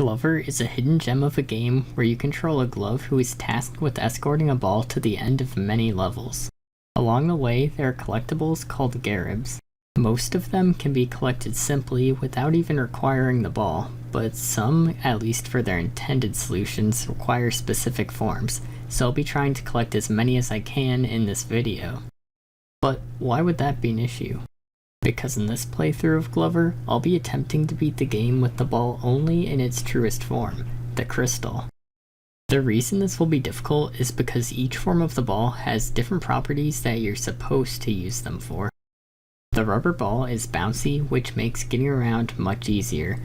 Glover is a hidden gem of a game where you control a glove who is tasked with escorting a ball to the end of many levels. Along the way, there are collectibles called garibs. Most of them can be collected simply without even requiring the ball, but some, at least for their intended solutions, require specific forms, so I'll be trying to collect as many as I can in this video. But why would that be an issue? Because in this playthrough of Glover, I'll be attempting to beat the game with the ball only in its truest form, the crystal. The reason this will be difficult is because each form of the ball has different properties that you're supposed to use them for. The rubber ball is bouncy, which makes getting around much easier.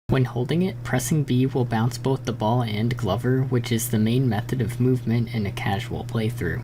When holding it, pressing B will bounce both the ball and Glover, which is the main method of movement in a casual playthrough.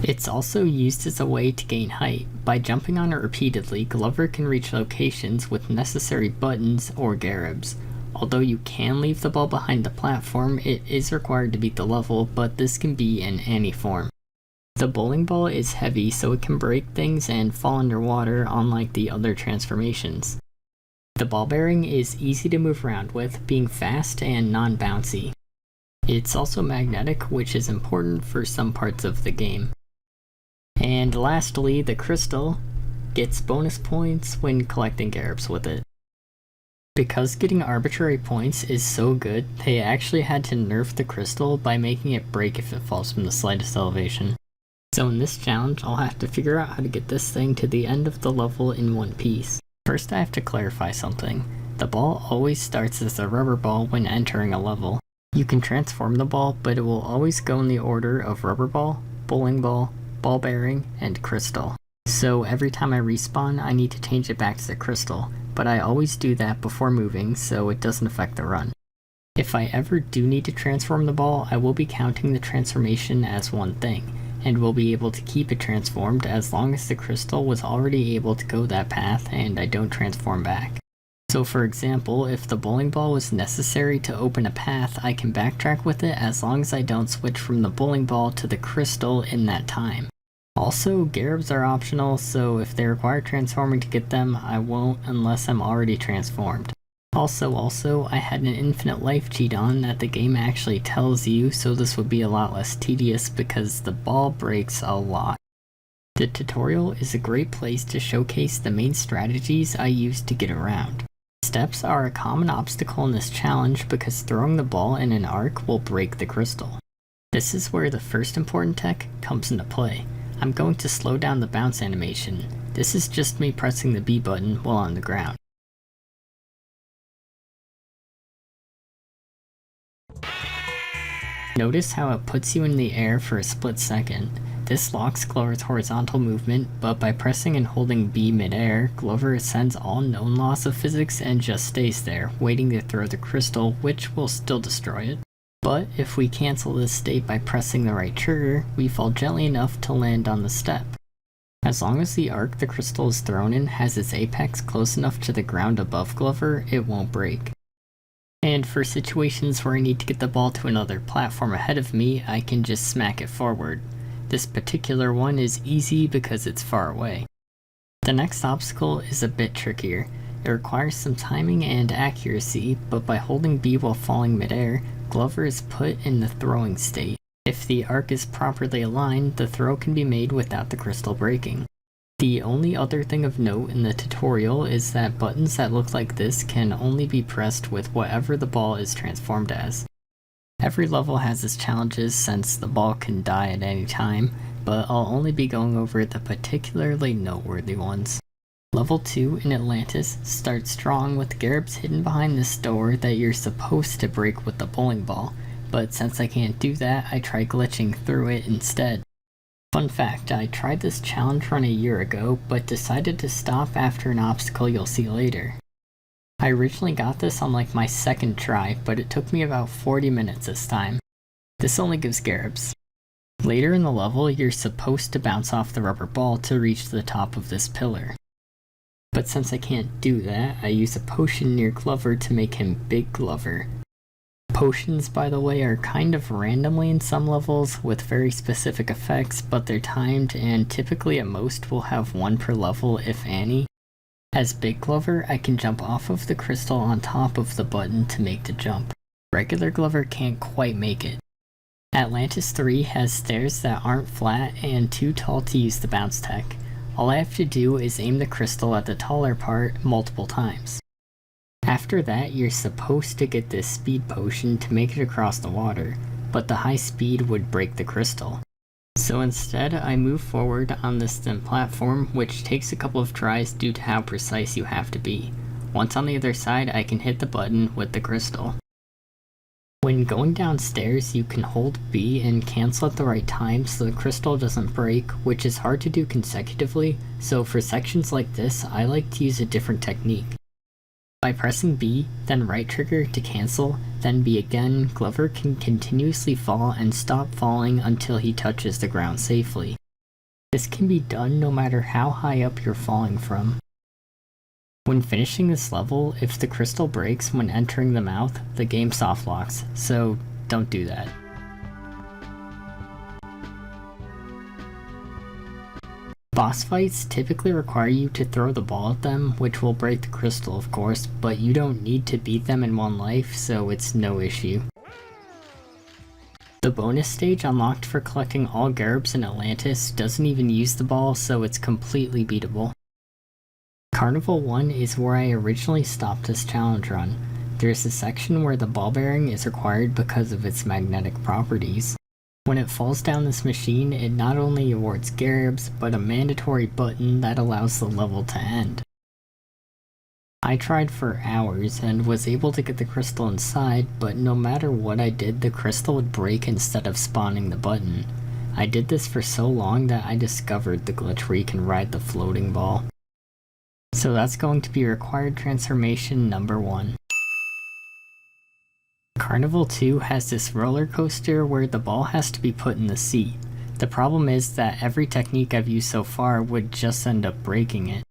It's also used as a way to gain height. By jumping on it repeatedly, Glover can reach locations with necessary buttons or garibs. Although you can leave the ball behind the platform, it is required to beat the level, but this can be in any form. The bowling ball is heavy, so it can break things and fall underwater, unlike the other transformations. The ball bearing is easy to move around with, being fast and non-bouncy. It's also magnetic, which is important for some parts of the game. And lastly, the crystal gets bonus points when collecting garibs with it. Because getting arbitrary points is so good, they actually had to nerf the crystal by making it break if it falls from the slightest elevation. So in this challenge, I'll have to figure out how to get this thing to the end of the level in one piece. First, I have to clarify something. The ball always starts as a rubber ball when entering a level. You can transform the ball, but it will always go in the order of rubber ball, bowling ball, ball bearing, and crystal. So every time I respawn, I need to change it back to the crystal, but I always do that before moving so it doesn't affect the run. If I ever do need to transform the ball, I will be counting the transformation as one thing, and will be able to keep it transformed as long as the crystal was already able to go that path and I don't transform back. So for example, if the bowling ball was necessary to open a path, I can backtrack with it as long as I don't switch from the bowling ball to the crystal in that time. Also, garibs are optional, so if they require transforming to get them, I won't unless I'm already transformed. Also, I had an infinite life cheat on that the game actually tells you, so this would be a lot less tedious because the ball breaks a lot. The tutorial is a great place to showcase the main strategies I use to get around. Steps are a common obstacle in this challenge because throwing the ball in an arc will break the crystal. This is where the first important tech comes into play. I'm going to slow down the bounce animation. This is just me pressing the B button while on the ground. Notice how it puts you in the air for a split second. This locks Glover's horizontal movement, but by pressing and holding B mid-air, Glover ascends all known laws of physics and just stays there, waiting to throw the crystal, which will still destroy it. But if we cancel this state by pressing the right trigger, we fall gently enough to land on the step. As long as the arc the crystal is thrown in has its apex close enough to the ground above Glover, it won't break. And for situations where I need to get the ball to another platform ahead of me, I can just smack it forward. This particular one is easy because it's far away. The next obstacle is a bit trickier. It requires some timing and accuracy, but by holding B while falling midair, Glover is put in the throwing state. If the arc is properly aligned, the throw can be made without the crystal breaking. The only other thing of note in the tutorial is that buttons that look like this can only be pressed with whatever the ball is transformed as. Every level has its challenges since the ball can die at any time, but I'll only be going over the particularly noteworthy ones. Level 2 in Atlantis starts strong with garibs hidden behind this door that you're supposed to break with the bowling ball, but since I can't do that, I try glitching through it instead. Fun fact, I tried this challenge run a year ago, but decided to stop after an obstacle you'll see later. I originally got this on like my second try, but it took me about 40 minutes this time. This only gives garibs. Later in the level, you're supposed to bounce off the rubber ball to reach the top of this pillar. But since I can't do that, I use a potion near Glover to make him Big Glover. Potions, by the way, are kind of randomly in some levels with very specific effects, but they're timed and typically at most will have one per level if any. As Big Glover, I can jump off of the crystal on top of the button to make the jump. Regular Glover can't quite make it. Atlantis 3 has stairs that aren't flat and too tall to use the bounce tech. All I have to do is aim the crystal at the taller part multiple times. After that, you're supposed to get this speed potion to make it across the water, but the high speed would break the crystal. So instead, I move forward on this thin platform, which takes a couple of tries due to how precise you have to be. Once on the other side, I can hit the button with the crystal. When going downstairs, you can hold B and cancel at the right time so the crystal doesn't break, which is hard to do consecutively, so for sections like this, I like to use a different technique. By pressing B, then right trigger to cancel, then B again, Glover can continuously fall and stop falling until he touches the ground safely. This can be done no matter how high up you're falling from. When finishing this level, if the crystal breaks when entering the mouth, the game soft locks, so don't do that. Boss fights typically require you to throw the ball at them, which will break the crystal of course, but you don't need to beat them in one life, so it's no issue. The bonus stage unlocked for collecting all Garibs in Atlantis doesn't even use the ball, so it's completely beatable. Carnival 1 is where I originally stopped this challenge run. There's a section where the ball bearing is required because of its magnetic properties. When it falls down this machine, it not only awards Garibs, but a mandatory button that allows the level to end. I tried for hours and was able to get the crystal inside, but no matter what I did, the crystal would break instead of spawning the button. I did this for so long that I discovered the glitch where you can ride the floating ball. So that's going to be required transformation number 1. Carnival 2 has this roller coaster where the ball has to be put in the seat. The problem is that every technique I've used so far would just end up breaking it.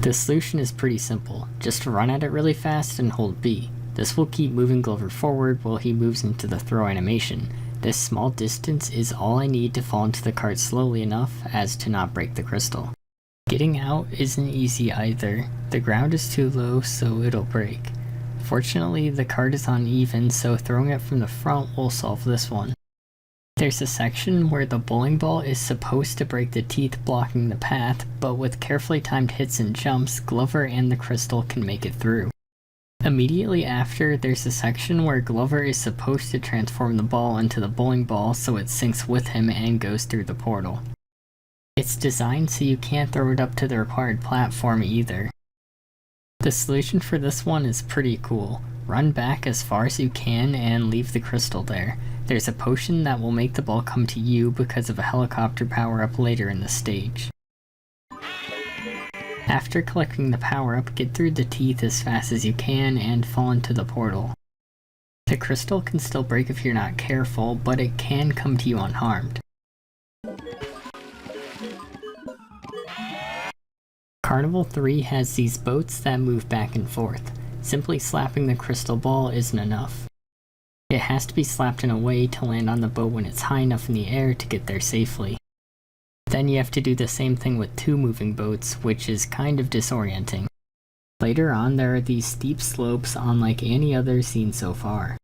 The solution is pretty simple, just run at it really fast and hold B. This will keep moving Glover forward while he moves into the throw animation. This small distance is all I need to fall into the cart slowly enough as to not break the crystal. Getting out isn't easy either. The ground is too low, so it'll break. Fortunately, the cart is uneven, so throwing it from the front will solve this one. There's a section where the bowling ball is supposed to break the teeth blocking the path, but with carefully timed hits and jumps, Glover and the crystal can make it through. Immediately after, there's a section where Glover is supposed to transform the ball into the bowling ball so it syncs with him and goes through the portal. It's designed so you can't throw it up to the required platform either. The solution for this one is pretty cool. Run back as far as you can and leave the crystal there. There's a potion that will make the ball come to you because of a helicopter power-up later in the stage. After collecting the power-up, get through the teeth as fast as you can and fall into the portal. The crystal can still break if you're not careful, but it can come to you unharmed. Carnival 3 has these boats that move back and forth. Simply slapping the crystal ball isn't enough. It has to be slapped in a way to land on the boat when it's high enough in the air to get there safely. Then you have to do the same thing with 2 moving boats, which is kind of disorienting. Later on, there are these steep slopes unlike any other seen so far.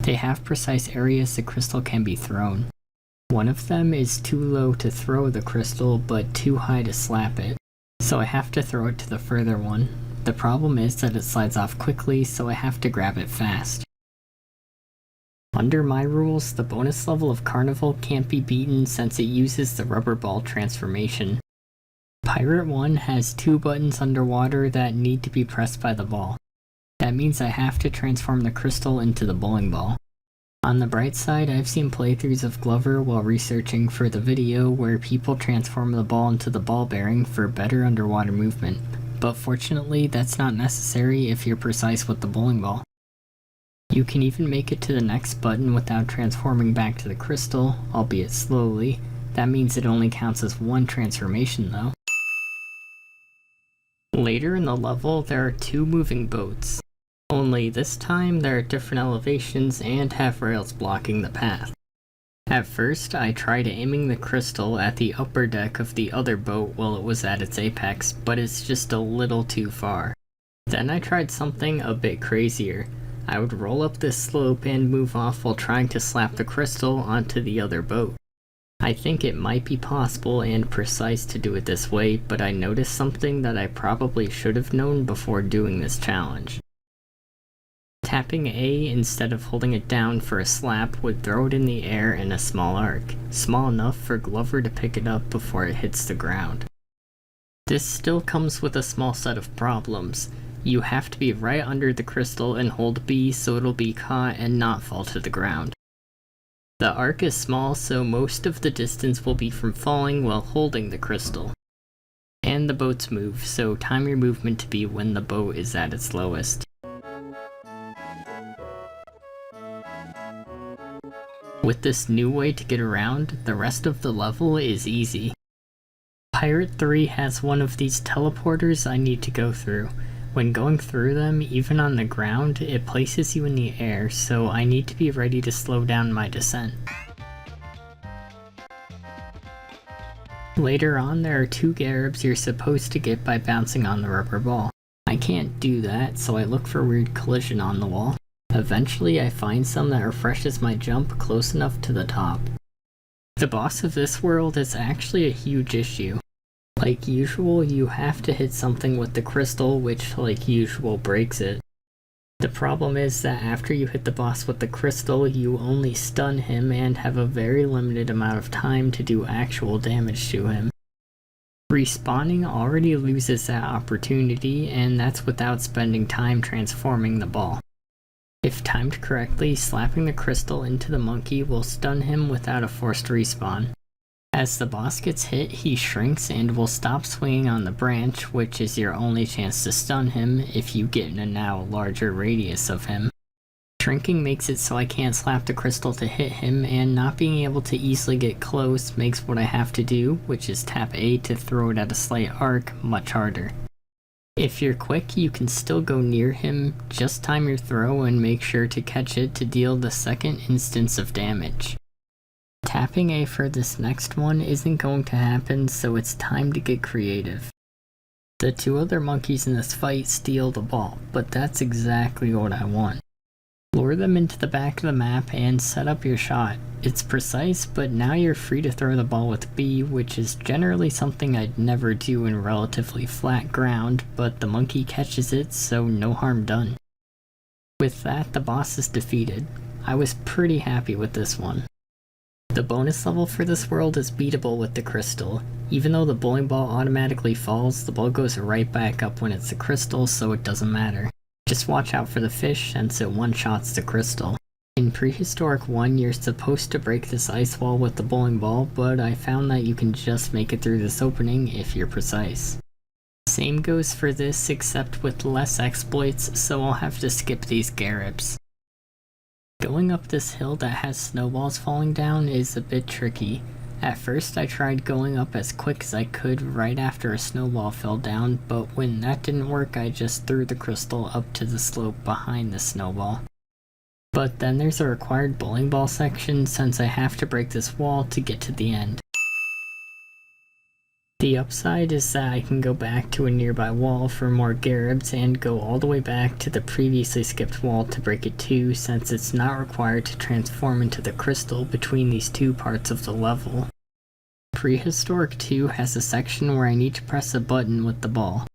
They have precise areas the crystal can be thrown. One of them is too low to throw the crystal, but too high to slap it. So I have to throw it to the further one. The problem is that it slides off quickly, so I have to grab it fast. Under my rules, the bonus level of Carnival can't be beaten since it uses the rubber ball transformation. Pirate 1 has 2 buttons underwater that need to be pressed by the ball. That means I have to transform the crystal into the bowling ball. On the bright side, I've seen playthroughs of Glover while researching for the video where people transform the ball into the ball bearing for better underwater movement, but fortunately that's not necessary if you're precise with the bowling ball. You can even make it to the next button without transforming back to the crystal, albeit slowly. That means it only counts as 1 transformation though. Later in the level, there are 2 moving boats. Only this time they're at different elevations and have rails blocking the path. At first, I tried aiming the crystal at the upper deck of the other boat while it was at its apex, but it's just a little too far. Then I tried something a bit crazier. I would roll up this slope and move off while trying to slap the crystal onto the other boat. I think it might be possible and precise to do it this way, but I noticed something that I probably should have known before doing this challenge. Tapping A instead of holding it down for a slap would throw it in the air in a small arc, small enough for Glover to pick it up before it hits the ground. This still comes with a small set of problems. You have to be right under the crystal and hold B so it'll be caught and not fall to the ground. The arc is small, so most of the distance will be from falling while holding the crystal. And the boats move, so time your movement to be when the boat is at its lowest. With this new way to get around, the rest of the level is easy. Pirate 3 has one of these teleporters I need to go through. When going through them, even on the ground, it places you in the air, so I need to be ready to slow down my descent. Later on, there are 2 Garibs you're supposed to get by bouncing on the rubber ball. I can't do that, so I look for weird collision on the wall. Eventually, I find some that refreshes my jump close enough to the top. The boss of this world is actually a huge issue. Like usual, you have to hit something with the crystal, which like usual breaks it. The problem is that after you hit the boss with the crystal, you only stun him and have a very limited amount of time to do actual damage to him. Respawning already loses that opportunity, and that's without spending time transforming the ball. If timed correctly, slapping the crystal into the monkey will stun him without a forced respawn. As the boss gets hit, he shrinks and will stop swinging on the branch, which is your only chance to stun him if you get in a now larger radius of him. Shrinking makes it so I can't slap the crystal to hit him, and not being able to easily get close makes what I have to do, which is tap A to throw it at a slight arc, much harder. If you're quick, you can still go near him, just time your throw and make sure to catch it to deal the second instance of damage. Tapping A for this next one isn't going to happen, so it's time to get creative. The 2 other monkeys in this fight steal the ball, but that's exactly what I want. Lure them into the back of the map and set up your shot. It's precise, but now you're free to throw the ball with B, which is generally something I'd never do in relatively flat ground, but the monkey catches it, so no harm done. With that, the boss is defeated. I was pretty happy with this one. The bonus level for this world is beatable with the crystal. Even though the bowling ball automatically falls, the ball goes right back up when it's a crystal, so it doesn't matter. Just watch out for the fish since it one-shots the crystal. In Prehistoric 1, you're supposed to break this ice wall with the bowling ball, but I found that you can just make it through this opening if you're precise. Same goes for this, except with less exploits, so I'll have to skip these Garibs. Going up this hill that has snowballs falling down is a bit tricky. At first I tried going up as quick as I could right after a snowball fell down, but when that didn't work I just threw the crystal up to the slope behind the snowball. But then there's a required bowling ball section since I have to break this wall to get to the end. The upside is that I can go back to a nearby wall for more Garibs and go all the way back to the previously skipped wall to break it too, since it's not required to transform into the crystal between these 2 parts of the level. Prehistoric 2 has a section where I need to press a button with the ball.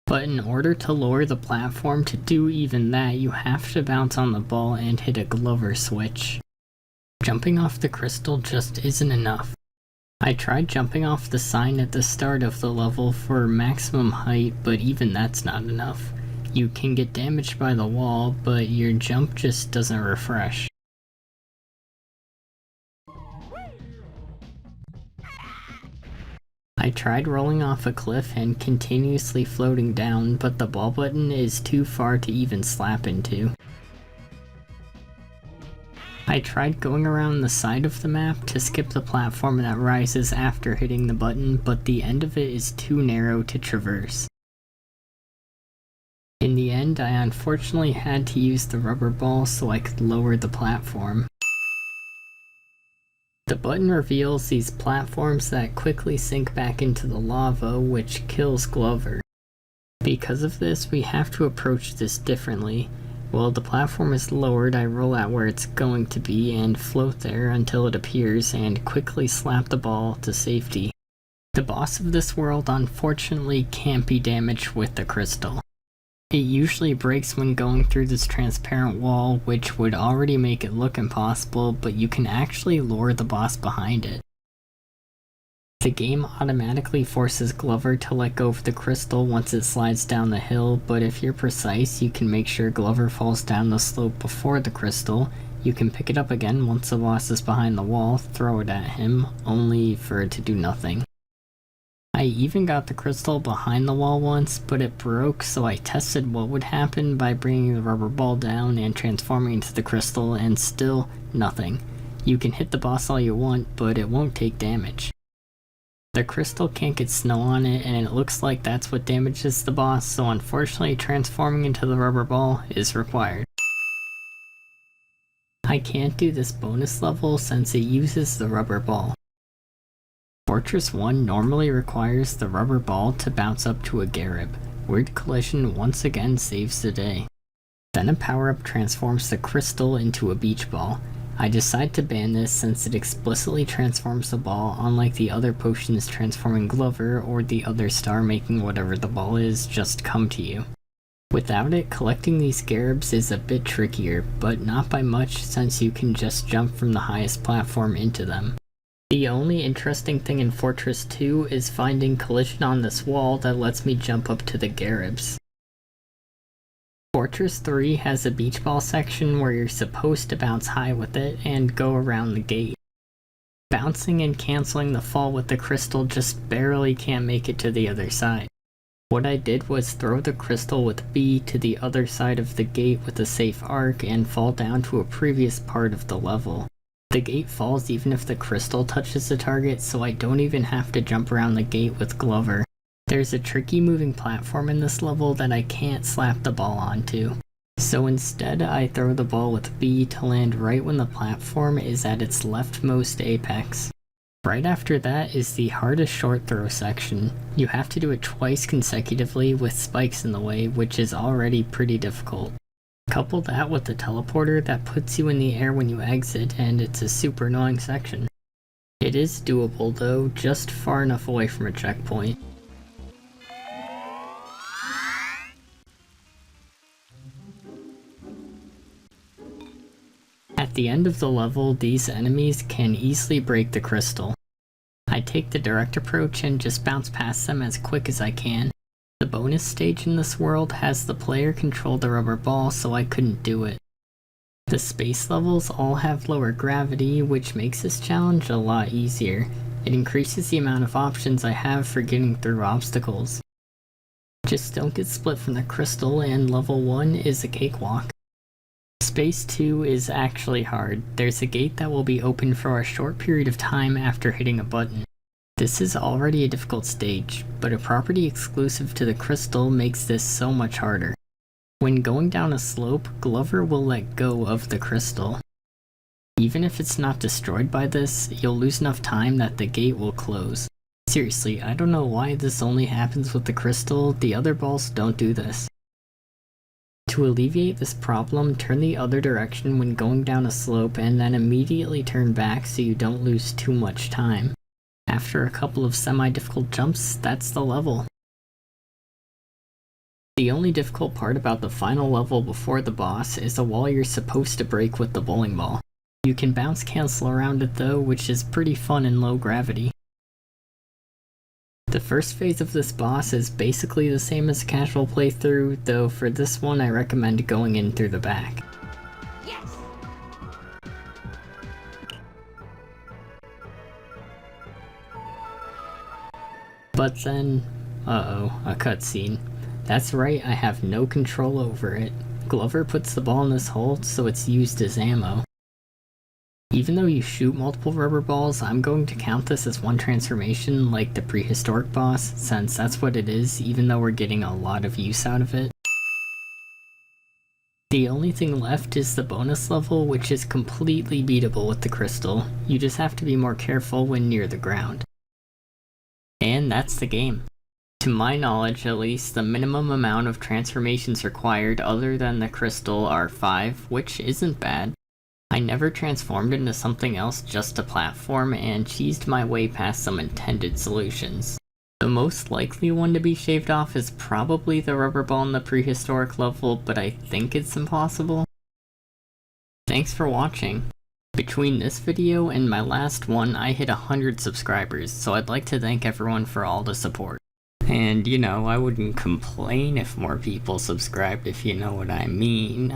But in order to lower the platform to do even that, you have to bounce on the ball and hit a Glover switch. Jumping off the crystal just isn't enough. I tried jumping off the sign at the start of the level for maximum height, but even that's not enough. You can get damaged by the wall, but your jump just doesn't refresh. I tried rolling off a cliff and continuously floating down, but the ball button is too far to even slap into. I tried going around the side of the map to skip the platform that rises after hitting the button, but the end of it is too narrow to traverse. In the end, I unfortunately had to use the rubber ball so I could lower the platform. The button reveals these platforms that quickly sink back into the lava, which kills Glover. Because of this, we have to approach this differently. While the platform is lowered, I roll out where it's going to be and float there until it appears and quickly slap the ball to safety. The boss of this world unfortunately can't be damaged with the crystal. It usually breaks when going through this transparent wall, which would already make it look impossible, but you can actually lure the boss behind it. The game automatically forces Glover to let go of the crystal once it slides down the hill, but if you're precise, you can make sure Glover falls down the slope before the crystal. You can pick it up again once the boss is behind the wall, throw it at him, only for it to do nothing. I even got the crystal behind the wall once, but it broke, so I tested what would happen by bringing the rubber ball down and transforming into the crystal, and still nothing. You can hit the boss all you want, but it won't take damage. The crystal can't get snow on it, and it looks like that's what damages the boss, so unfortunately transforming into the rubber ball is required. I can't do this bonus level since it uses the rubber ball. Fortress 1 normally requires the rubber ball to bounce up to a Garib. Weird Collision once again saves the day. Then a power-up transforms the crystal into a beach ball. I decide to ban this since it explicitly transforms the ball, unlike the other potions transforming Glover or the other star making whatever the ball is just come to you. Without it, collecting these Garibs is a bit trickier, but not by much since you can just jump from the highest platform into them. The only interesting thing in Fortress 2 is finding collision on this wall that lets me jump up to the Garibs. Fortress 3 has a beach ball section where you're supposed to bounce high with it and go around the gate. Bouncing and cancelling the fall with the crystal just barely can't make it to the other side. What I did was throw the crystal with B to the other side of the gate with a safe arc and fall down to a previous part of the level. The gate falls even if the crystal touches the target, so I don't even have to jump around the gate with Glover. There's a tricky moving platform in this level that I can't slap the ball onto. So instead I throw the ball with B to land right when the platform is at its leftmost apex. Right after that is the hardest short throw section. You have to do it twice consecutively with spikes in the way, which is already pretty difficult. Couple that with the teleporter that puts you in the air when you exit, and it's a super annoying section. It is doable though, just far enough away from a checkpoint. At the end of the level, these enemies can easily break the crystal. I take the direct approach and just bounce past them as quick as I can. The bonus stage in this world has the player control the rubber ball, so I couldn't do it. The space levels all have lower gravity, which makes this challenge a lot easier. It increases the amount of options I have for getting through obstacles. Just don't get split from the crystal, and level 1 is a cakewalk. Space 2 is actually hard. There's a gate that will be open for a short period of time after hitting a button. This is already a difficult stage, but a property exclusive to the crystal makes this so much harder. When going down a slope, Glover will let go of the crystal. Even if it's not destroyed by this, you'll lose enough time that the gate will close. Seriously, I don't know why this only happens with the crystal, the other balls don't do this. To alleviate this problem, turn the other direction when going down a slope and then immediately turn back so you don't lose too much time. After a couple of semi-difficult jumps, that's the level. The only difficult part about the final level before the boss is the wall you're supposed to break with the bowling ball. You can bounce cancel around it though, which is pretty fun in low gravity. The first phase of this boss is basically the same as a casual playthrough, though for this one I recommend going in through the back. Yes! But then, a cutscene. That's right, I have no control over it. Glover puts the ball in this hole, so it's used as ammo. Even though you shoot multiple rubber balls, I'm going to count this as one transformation like the Prehistoric boss, since that's what it is, even though we're getting a lot of use out of it. The only thing left is the bonus level, which is completely beatable with the crystal. You just have to be more careful when near the ground. And that's the game. To my knowledge, at least, the minimum amount of transformations required other than the crystal are 5, which isn't bad. I never transformed into something else just to platform and cheesed my way past some intended solutions. The most likely one to be shaved off is probably the rubber ball in the prehistoric level, but I think it's impossible. Thanks for watching. Between this video and my last one, I hit 100 subscribers, so I'd like to thank everyone for all the support. And, you know, I wouldn't complain if more people subscribed, if you know what I mean.